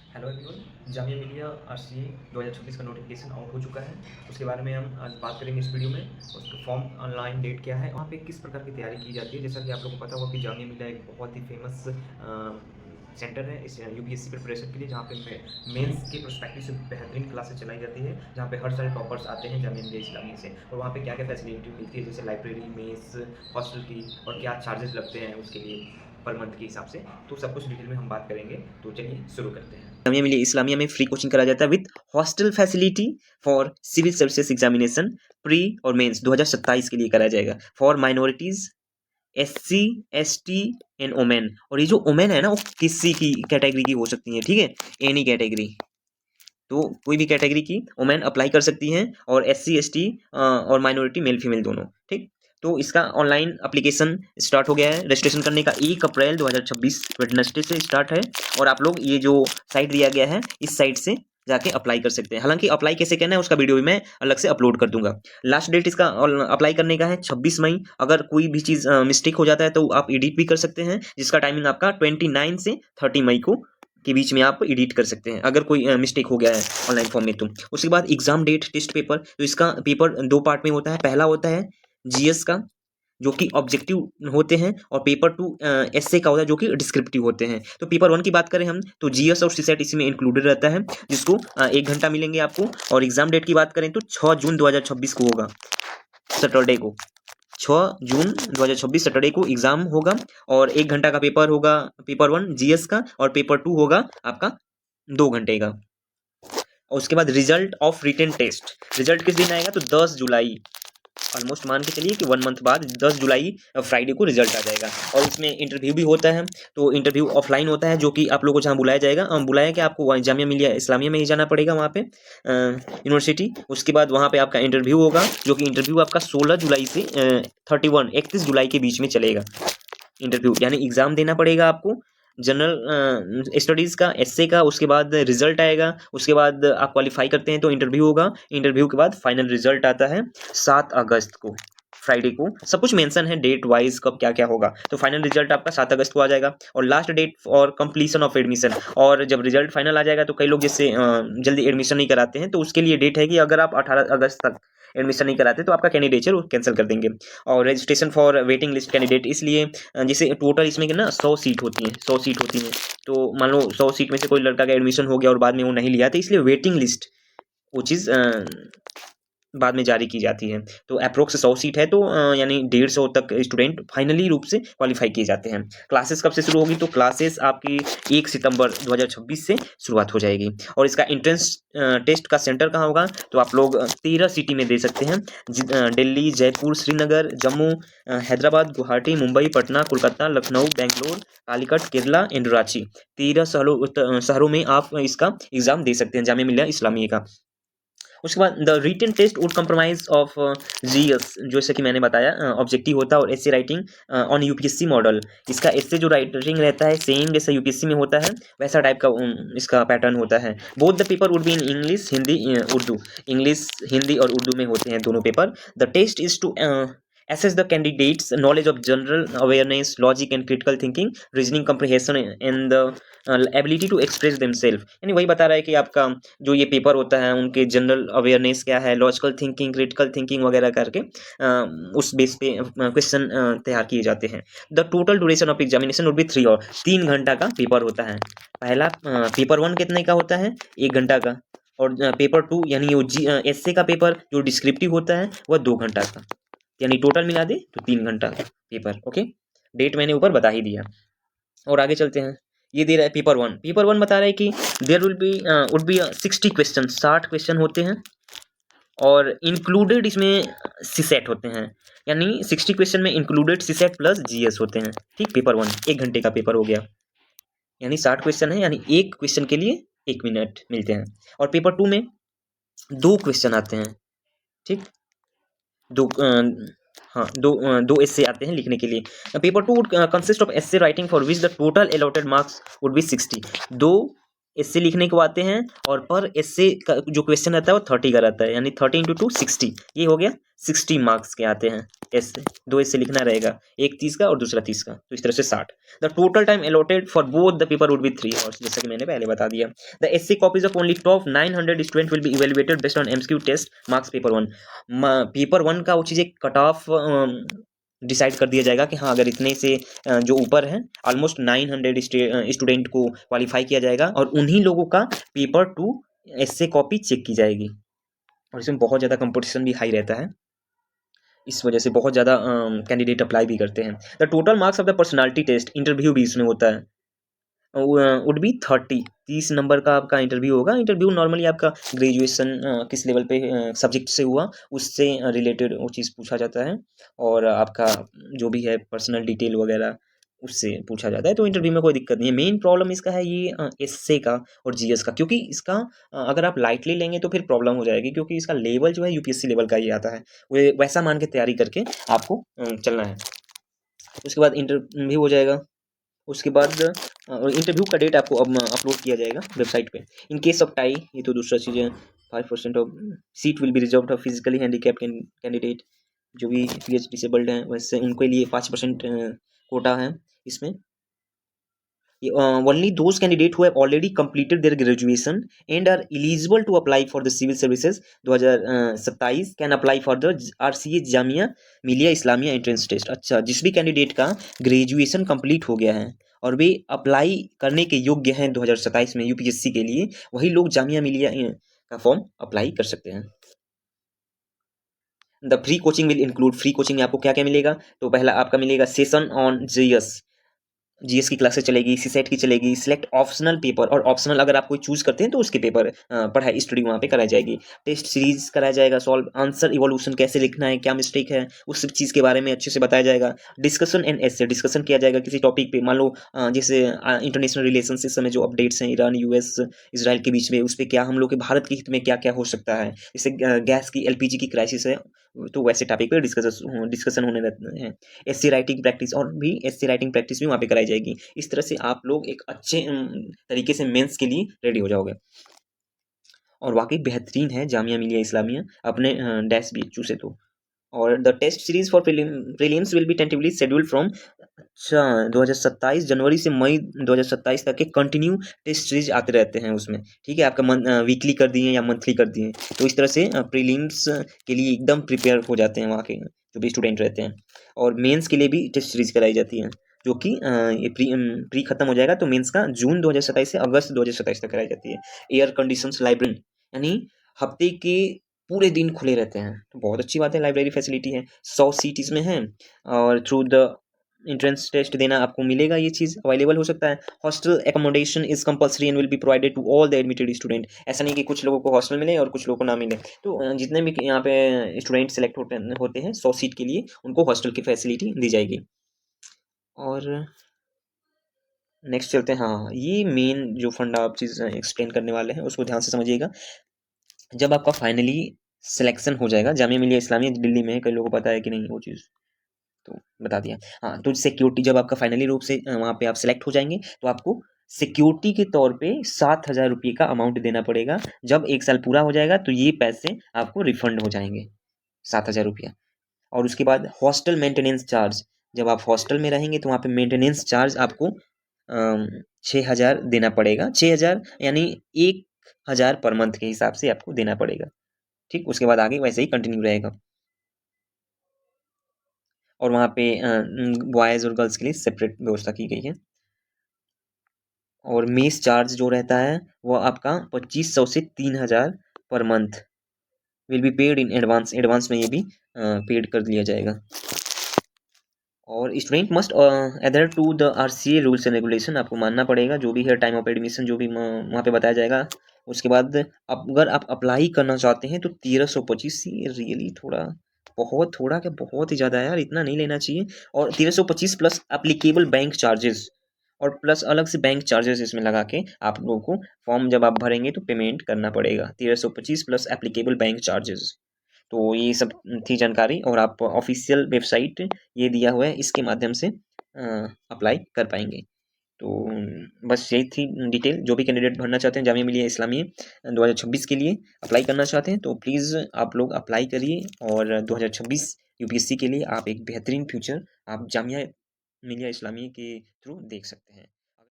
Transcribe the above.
Hello everyone, Jamia Millia RCA 2026 का notification out हो चुका है। उसके बारे में हम आज बात करेंगे इस वीडियो में। उसका फॉर्म ऑनलाइन डेट क्या है, वहाँ पे किस प्रकार की तैयारी की जाती है। जैसा कि आप लोगों को पता होगा कि जामिया मिलिया एक बहुत ही फेमस सेंटर है इस यूपीएससी प्रिपरेशन के लिए, जहाँ पे मेंस के प्रोस्पेक्टिव से बेहतरीन क्लासेस चलाई जाती है, जहाँ पे हर सारे टॉपर्स आते हैं जामिया मिलिया इस्लामिया से। और वहाँ पे क्या क्या फैसिलिटी मिलती है, जैसे लाइब्रेरी, मेस, हॉस्टल की, और क्या चार्जेस लगते हैं उसके लिए पर मंथ के हिसाब से, तो सब कुछ डिटेल में हम बात करेंगे। तो चलिए शुरू करते हैं। जामिया मिलिया इस्लामिया में फ्री कोचिंग कराया जाता है with hostel facility for civil services examination pre और मेंस 2027 के लिए कराया जाएगा for minorities SC ST and women. और ये जो ओमेन है ना, वो किसी की कैटेगरी की हो सकती है, ठीक है, एनी कैटेगरी, तो कोई भी कैटेगरी की ओमेन अप्लाई कर सकती हैं, और एससी एसटी और माइनॉरिटी मेल फीमेल दोनों, ठीक। तो इसका ऑनलाइन एप्लीकेशन स्टार्ट हो गया है। रजिस्ट्रेशन करने का 1 अप्रैल 2026 वेडनेसडे से स्टार्ट है, और आप लोग ये जो साइट दिया गया है इस साइट से जाके अप्लाई कर सकते हैं। हालांकि अप्लाई कैसे करना है उसका वीडियो भी मैं अलग से अपलोड कर दूंगा। लास्ट डेट इसका अप्लाई करने का है 26 मई। अगर कोई भी चीज़ मिस्टेक हो जाता है तो आप एडिट भी कर सकते हैं, जिसका टाइमिंग आपका 29 से 30 मई को के बीच में आप एडिट कर सकते हैं, अगर कोई मिस्टेक हो गया है ऑनलाइन फॉर्म में। तो उसके बाद एग्जाम डेट, टेस्ट पेपर, तो इसका पेपर 2 पार्ट में होता है। पहला होता है जीएस का, जो कि ऑब्जेक्टिव होते हैं, और पेपर 2 एसए का होता है, जो कि डिस्क्रिप्टिव होते हैं। तो पेपर 1 की बात करें हम, तो जीएस और सीसेट इसी में इंक्लूडेड रहता है, जिसको 1 घंटा मिलेंगे आपको। और एग्जाम डेट की बात करें तो 6 जून 2026 को होगा, सैटरडे को। 6 जून 2026 सैटरडे को एग्जाम होगा, और 1 घंटा का पेपर होगा, पेपर 1 जीएस का, और पेपर 2 होगा आपका 2 घंटे का। और उसके बाद result of written test, result किस दिन आएगा, तो 10 जुलाई, ऑलमोस्ट मान के चलिए कि 1 मंथ बाद 10 जुलाई फ्राइडे को रिजल्ट आ जाएगा। और उसमें इंटरव्यू भी होता है, तो इंटरव्यू ऑफलाइन होता है, जो कि आप लोगों को जहाँ बुलाया जाएगा, बुलाया कि आपको जामिया मिलिया इस्लामिया में ही जाना पड़ेगा, वहाँ पे यूनिवर्सिटी। उसके बाद वहाँ पे आपका इंटरव्यू होगा, जो कि इंटरव्यू आपका 16 जुलाई से 31 जुलाई के बीच में चलेगा इंटरव्यू, यानी एग्जाम देना पड़ेगा आपको जनरल स्टडीज़ का, एसए का। उसके बाद रिजल्ट आएगा, उसके बाद आप क्वालिफाई करते हैं तो इंटरव्यू होगा। इंटरव्यू के बाद फाइनल रिजल्ट आता है 7 अगस्त को, फ्राइडे को। सब कुछ मेंशन है डेट वाइज, कब क्या क्या होगा। तो फाइनल रिजल्ट आपका 7 अगस्त को आ जाएगा। और last date for completion of admission, और जब रिजल्ट फाइनल आ जाएगा तो कई लोग जैसे जल्दी एडमिशन नहीं कराते हैं, तो उसके लिए डेट है कि अगर आप 18 अगस्त तक एडमिशन नहीं कराते तो आपका कैंडिडेचर वो कैंसिल कर देंगे। और registration for waiting list candidate, इसलिए जैसे टोटल इसमें ना 100 सीट होती हैं, 100 सीट होती हैं। तो मान लो 100 सीट में से कोई लड़का का एडमिशन हो गया और बाद में वो नहीं लिया, तो इसलिए वेटिंग लिस्ट वो चीज़ बाद में जारी की जाती है। तो अप्रोक्स 100 सीट है, तो यानी 150 तक स्टूडेंट फाइनली रूप से क्वालिफाई किए जाते हैं। क्लासेस कब से शुरू होगी, तो क्लासेस आपकी 1 सितंबर 2026 से शुरुआत हो जाएगी। और इसका एंट्रेंस टेस्ट का सेंटर कहाँ होगा, तो आप लोग 13 सिटी में दे सकते हैं। दिल्ली, जयपुर, श्रीनगर, जम्मू, हैदराबाद, गुवाहाटी, मुंबई, पटना, कोलकाता, लखनऊ, बेंगलोर, कालीकट, केरला एंड रांची। 13 शहरों में आप इसका एग्जाम दे सकते हैं जामिया मिलिया इस्लामिया का। उसके बाद the written test would compromise of GS, जैसे कि मैंने बताया ऑब्जेक्टिव होता है, और essay writing on UPSC model. इसका एसए जो राइटिंग रहता है सेम जैसा यूपीएससी में होता है, वैसा टाइप का इसका पैटर्न होता है। Both the paper would be in English, Hindi, Urdu. English, Hindi और उर्दू में होते हैं दोनों paper. The test is to assess the candidates knowledge of general awareness, logic and critical thinking, reasoning comprehension and the ability to express themselves. यानी वही बता रहा है कि आपका जो ये पेपर होता है उनके जनरल अवेयरनेस क्या है, लॉजिकल थिंकिंग, क्रिटिकल थिंकिंग वगैरह करके उस बेस पे क्वेश्चन तैयार किए जाते हैं। The total duration of examination would be 3 और 3 घंटा का पेपर होता है। पहला पेपर 1 कितने का होता है, 1 घंटा का। और पेपर 2 यानी वो एसए का पेपर जो डिस्क्रिप्टिव होता है वह 2 घंटा का, यानी टोटल मिला दे तो 3 घंटा का पेपर। ओके, डेट मैंने ऊपर बता ही दिया। और आगे चलते हैं। ये दे रहा है पेपर 1। पेपर 1 बता रहा है कि there would be 60 question, 60 question होते हैं, और इंक्लूडेड इसमें सीसेट होते हैं, यानी 60 क्वेश्चन में इंक्लूडेड सीसेट प्लस जीएस होते हैं। ठीक, पेपर 1 1 घंटे का पेपर हो गया, यानी 60 क्वेश्चन है, यानी एक क्वेश्चन के लिए 1 मिनट मिलते हैं। और पेपर 2 में 2 क्वेश्चन आते हैं, ठीक, दो हाँ, दो एस्से आते हैं लिखने के लिए। Paper 2 would consist of essay writing for which the total allotted marks would be 60। 2 एस्से लिखने को आते हैं, और पर एस्से का जो क्वेश्चन रहता है वो 30 का रहता है, यानी 30 इंटू 2 60, ये हो गया 60 मार्क्स के आते हैं एस्से। 2 एस्से लिखना रहेगा, एक 30 का और दूसरा 30 का, तो इस तरह से 60। The total time allotted for both the paper would be 3 hours, जैसा कि मैंने पहले बता दिया। The essay copies of only top 900 student will be evaluated based on MCQ test marks paper 1। Paper 1 का वो चीज़ एक कट ऑफ डिसाइड कर दिया जाएगा कि हाँ, अगर इतने से जो ऊपर है ऑलमोस्ट 900 स्टूडेंट को क्वालिफाई किया जाएगा, और उन्हीं लोगों का पेपर 2 एस्से कॉपी चेक की जाएगी। और इसमें बहुत ज़्यादा कंपटीशन भी हाई रहता है, इस वजह से बहुत ज़्यादा कैंडिडेट अप्लाई भी करते हैं। The total marks of the personality test, interview भी इसमें होता है, वुड बी 30 नंबर का आपका इंटरव्यू होगा। इंटरव्यू नॉर्मली आपका ग्रेजुएशन किस लेवल पे सब्जेक्ट से हुआ उससे रिलेटेड वो चीज़ पूछा जाता है, और आपका जो भी है पर्सनल डिटेल वगैरह उससे पूछा जाता है, तो इंटरव्यू में कोई दिक्कत नहीं है। मेन प्रॉब्लम इसका है ये एस्से का और जीएस का, क्योंकि इसका अगर आप लाइटली लेंगे तो फिर प्रॉब्लम हो जाएगी, क्योंकि इसका लेवल जो है यूपीएससी लेवल का ही आता है, वैसा मान के तैयारी करके आपको चलना है। उसके बाद इंटरव्यू हो जाएगा, उसके बाद इंटरव्यू का डेट आपको अब अपलोड किया जाएगा वेबसाइट पे। इन केस ऑफ टाई, ये तो दूसरा चीज़ है, 5% of seat will be reserved for physically handicapped candidate, जो भी पीएच डिसेबल्ड हैं वैसे उनके लिए 5% कोटा है इसमें। Only those candidates who have already completed their graduation and are eligible to apply for the civil services 2027 can apply for the RCA Jamia Millia Islamia entrance test. अच्छा, जिस भी कैंडिडेट का ग्रेजुएशन कंप्लीट हो गया है और वे अप्लाई करने के योग्य हैं 2027 में यूपीएससी के लिए, वही लोग जामिया मिलिया का फॉर्म अप्लाई कर सकते हैं। The free coaching will include, free coaching में आपको क्या क्या मिलेगा, तो पहला आपका मिलेगा सेशन ऑन जीएस की क्लासेस चलेगी, सीसेट की चलेगी, सिलेक्ट ऑप्शनल पेपर, और ऑप्शनल अगर आप कोई चूज करते हैं तो उसके पेपर पढ़ाई स्टडी वहाँ पे कराई जाएगी। टेस्ट सीरीज कराया जाएगा, सॉल्व आंसर इवोल्यूशन कैसे लिखना है, क्या मिस्टेक है, उस सब चीज़ के बारे में अच्छे से बताया जाएगा। डिस्कशन एंड एसे, डिस्कसन किया जाएगा किसी टॉपिक पे, मान लो जैसे इंटरनेशनल रिलेशन इस समय जो अपडेट्स हैं ईरान यूएस इसराइल के बीच में, उस पर क्या हम लोग के भारत के हित में क्या क्या हो सकता है, जैसे गैस की एलपीजी की क्राइसिस है, तो वैसे टॉपिक पे डिस्कशन होने रहते हैं। एससी राइटिंग प्रैक्टिस, और भी एससी राइटिंग प्रैक्टिस भी वहाँ पे कराई जाएगी। इस तरह से आप लोग एक अच्छे तरीके से मेंस के लिए रेडी हो जाओगे, और वाकई बेहतरीन है जामिया मिलिया इस्लामिया अपने डैश BHU से तो। और the test series for prelims will be tentatively scheduled from, अच्छा 2027 जनवरी से मई 2027 तक के कंटिन्यू टेस्ट सीरीज आते रहते हैं उसमें, ठीक है। आपका वीकली कर दिए या मंथली कर दिए, तो इस तरह से प्रीलिम्स के लिए एकदम प्रिपेयर हो जाते हैं वहाँ के जो भी स्टूडेंट रहते हैं। और मेंस के लिए भी टेस्ट सीरीज कराई जाती है, जो कि ये प्री खत्म हो जाएगा तो मेंस का जून 2027 से अगस्त 2027 तक कराई जाती है। एयर कंडीशंस लाइब्रेरी, यानी हफ्ते के पूरे दिन खुले रहते हैं, तो बहुत अच्छी बात है, लाइब्रेरी फैसिलिटी है, 100 सीट इसमें है, और थ्रू द एंट्रेंस टेस्ट देना आपको मिलेगा, ये चीज़ अवेलेबल हो सकता है। Hostel accommodation is compulsory and will be provided to all the admitted student, ऐसा नहीं कि कुछ लोगों को हॉस्टल मिले और कुछ लोगों को ना मिले, तो जितने भी यहाँ पे स्टूडेंट सेलेक्ट होते हैं 100 सीट के लिए, उनको हॉस्टल की फैसिलिटी दी जाएगी। और नेक्स्ट चलते हैं, हाँ ये मेन जो फंडा आप चीज़ एक्सप्लेन करने वाले हैं उसको ध्यान से समझिएगा। जब आपका फाइनली सिलेक्शन हो जाएगा, जामिया मिलिया इस्लामिया दिल्ली में है, कई लोगों को पता है कि नहीं वो चीज़, तो बता दिया। हाँ, तो सिक्योरिटी जब आपका फाइनली रूप से वहाँ पे आप सिलेक्ट हो जाएंगे, तो आपको सिक्योरिटी के तौर पे 7,000 रुपये का अमाउंट देना पड़ेगा। जब 1 साल पूरा हो जाएगा तो ये पैसे आपको रिफंड हो जाएंगे, 7,000 रुपया। और उसके बाद हॉस्टल मेंटेनेंस चार्ज, जब आप हॉस्टल में रहेंगे तो वहाँ पे मेंटेनेंस चार्ज आपको 6,000 देना पड़ेगा, 6,000 यानी 1,000 पर मंथ के हिसाब से आपको देना पड़ेगा, ठीक। उसके बाद आगे वैसे ही कंटिन्यू रहेगा, और वहाँ पे बॉयज़ और गर्ल्स के लिए सेपरेट व्यवस्था की गई है। और मेस चार्ज जो रहता है वो आपका 2,500 से 3,000 पर month will be paid in advance, advance में ये भी पेड कर दिया जाएगा। और student must adhere to the RCA rules and regulation, आपको मानना पड़ेगा जो भी है, टाइम ऑफ एडमिशन जो भी वहाँ पे बताया जाएगा। उसके बाद अगर आप अप्लाई करना चाहते हैं तो 1,325, रियली थोड़ा, बहुत थोड़ा क्या, बहुत ही ज़्यादा है यार, इतना नहीं लेना चाहिए। और 1,325 प्लस एप्लीकेबल बैंक चार्जेस, और प्लस अलग से बैंक चार्जेस इसमें लगा के आप लोगों को फॉर्म जब आप भरेंगे तो पेमेंट करना पड़ेगा, 1,325 प्लस एप्लीकेबल बैंक चार्जेस। तो ये सब थी जानकारी, और आप ऑफिशियल वेबसाइट ये दिया हुआ है, इसके माध्यम से अप्लाई कर पाएंगे। तो बस यही थी डिटेल। जो भी कैंडिडेट भरना चाहते हैं जामिया मिलिया इस्लामिया 2026 के लिए अप्लाई करना चाहते हैं तो प्लीज़ आप लोग अप्लाई करिए, और 2026 यूपीएससी के लिए आप एक बेहतरीन फ्यूचर आप जामिया मिलिया इस्लामिया के थ्रू देख सकते हैं।